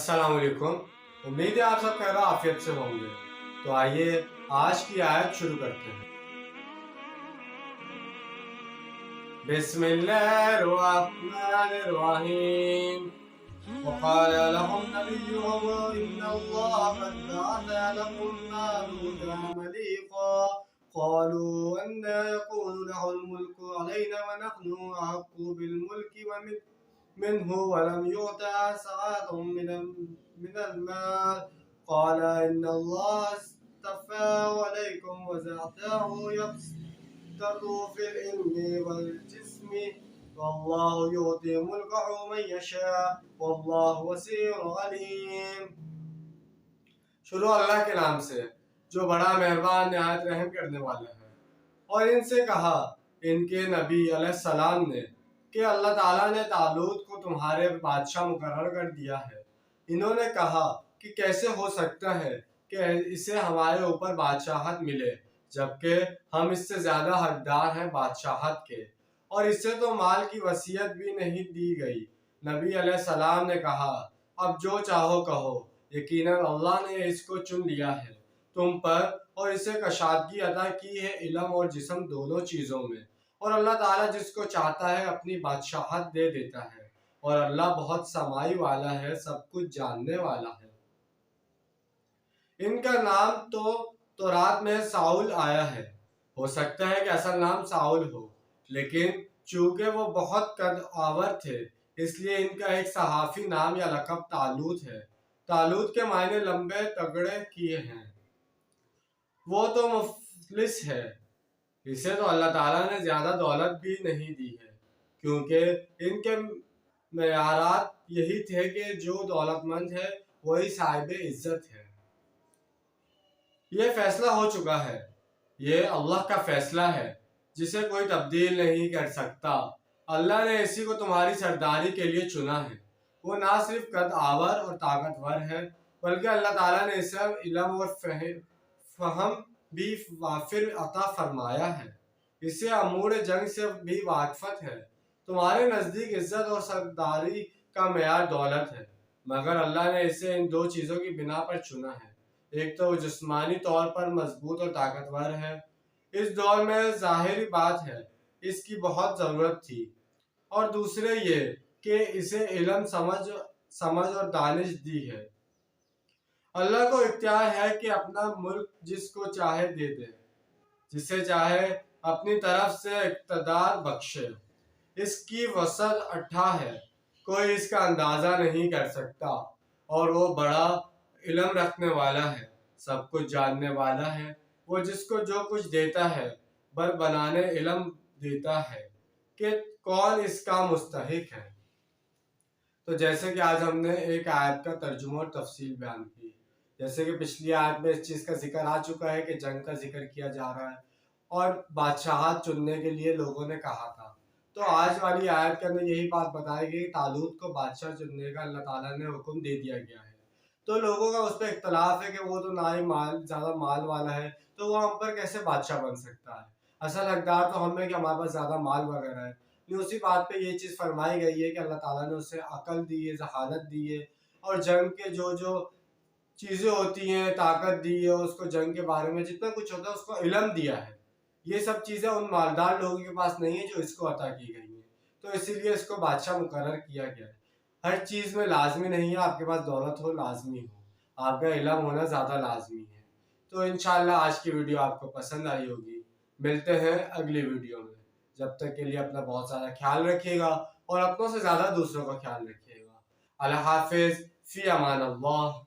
अस्सलाम वालेकुम। उम्मीद है आप सब खैर आफियत से होंगे। तो आइए आज की आयत शुरू करते हैं। बिस्मिल्लाहिर्रहमानिर्रहीम। वक़ाल लहुम नबियुहुम इन्नल्लाह क़द बअथ लकुम तालूता मलीका क़ालू अन्ना यकूनु लहुल मुल्कु अलैना व नहनु अहक्कु बिल मुल्कि मिन्हु वलम युअता सअतम मिनल माल क़ाल इन्नल्लाह इस्तफ़ाहु अलैकुम व ज़ादहु यबतगु फिल इल्मि वल जिस्मि वल्लाहु यु'ति मुल्कहु मन यशा वल्लाहु वसीउन अलीम। शुरू अल्लाह के नाम से जो बड़ा मेहरबान निहायत रहम करने वाला है। और इनसे कहा इनके नबी अलैहिस्सलाम ने कि अल्लाह ताला ने तालूत को तुम्हारे बादशाह मुकर्रर कर दिया है। इन्होंने कहा कि कैसे हो सकता है कि इसे हमारे ऊपर बादशाहत मिले जबकि हम इससे ज़्यादा हकदार हैं बादशाहत के, और इससे तो माल की वसीयत भी नहीं दी गई। नबी अलैहिस्सलाम ने कहा अब जो चाहो कहो, यकीनन अल्लाह ने इसको चुन लिया है तुम पर और इसे कशादगी अता की है इल्म और जिस्म दोनों चीज़ों में। और अल्लाह ताला जिसको चाहता है अपनी बादशाहत दे देता है, और अल्लाह बहुत समाई वाला है, सब कुछ जानने वाला है। इनका नाम तो तौरात में साउल आया है। हो सकता है कि असल नाम साउल हो, लेकिन चूंकि वो बहुत कद आवर थे इसलिए इनका एक सहाफ़ी नाम या लक़ब तालूत है। तालूत के मायने लंबे तगड़े किए हैं। वो तो मुफलिस है, इसे तो अल्लाह ताला ने ज़्यादा दौलत भी नहीं दी है, क्योंकि इनके मेयारात यही थे कि जो दौलतमंद है वही साहिब इज्जत है। ये फैसला हो चुका है, ये अल्लाह का फैसला है जिसे कोई तब्दील नहीं कर सकता। अल्लाह ने इसी को तुम्हारी सरदारी के लिए चुना है। वो ना सिर्फ कद आवर और ताकतवर है, बल्कि अल्लाह ताला ने इसे इल्म और फहम भी वाफिर अता फरमाया है। इसे अमूर जंग से भी वाकफत है। तुम्हारे नज़दीक इज्जत और सरदारी का मेयार दौलत है, मगर अल्लाह ने इसे इन दो चीज़ों की बिना पर चुना है। एक तो वो जिस्मानी तौर पर मजबूत और ताकतवर है। इस दौर में ज़ाहिरी बात है इसकी बहुत ज़रूरत थी, और दूसरे ये कि इसे इल्म समझ और दानिश दी है। अल्लाह को इख्तियार है कि अपना मुल्क जिसको चाहे दे दे, जिसे चाहे अपनी तरफ से इक़्तिदार बख्शे। इसकी वसअत अट्ठा है, कोई इसका अंदाज़ा नहीं कर सकता, और वो बड़ा इल्म रखने वाला है, सब कुछ जानने वाला है। वो जिसको जो कुछ देता है बर बनाने इल्म देता है कि कौन इसका मुस्तहिक है। तो जैसे कि आज हमने एक आयत का तर्जुमा और तफसील बयान की, जैसे कि पिछली आयत में इस चीज़ का जिक्र आ चुका है कि जंग का जिक्र किया जा रहा है और बादशाहत चुनने के लिए लोगों ने कहा था। तो आज वाली आयत के अंदर यही बात बताई गई, तालूत को बादशाह चुनने का अल्लाह ताला ने हुक्म दे दिया गया है। तो लोगों का उस पर इख्तलाफ है कि वो तो ना ही ज़्यादा माल वाला है, तो वो हम पर कैसे बादशाह बन सकता है। असल हकदार तो हमें कि हमारे पास ज़्यादा माल वगैरह है। उसी बात पे ये चीज़ फरमाई गई है कि अल्लाह ताला ने उसे अकल दी है, जहानत दी है, और जंग के जो जो चीज़ें होती हैं ताकत दी है, उसको जंग के बारे में जितना कुछ होता है उसको इल्म दिया है। ये सब चीज़ें उन मालदार लोगों के पास नहीं है जो इसको अता की गई हैं, तो इसीलिए इसको बादशाह मुकर्रर किया गया है। हर चीज़ में लाजमी नहीं है आपके पास दौलत हो लाजमी हो, आपका इल्म होना ज़्यादा लाजमी है। तो इंशाअल्लाह आज की वीडियो आपको पसंद आई होगी। मिलते हैं अगली वीडियो में, जब तक के लिए अपना बहुत सारा ख्याल रखिएगा और अपनों से ज़्यादा दूसरों का ख्याल रखिएगा। अल्लाह हाफिज़, फ़ी अमान अल्लाह।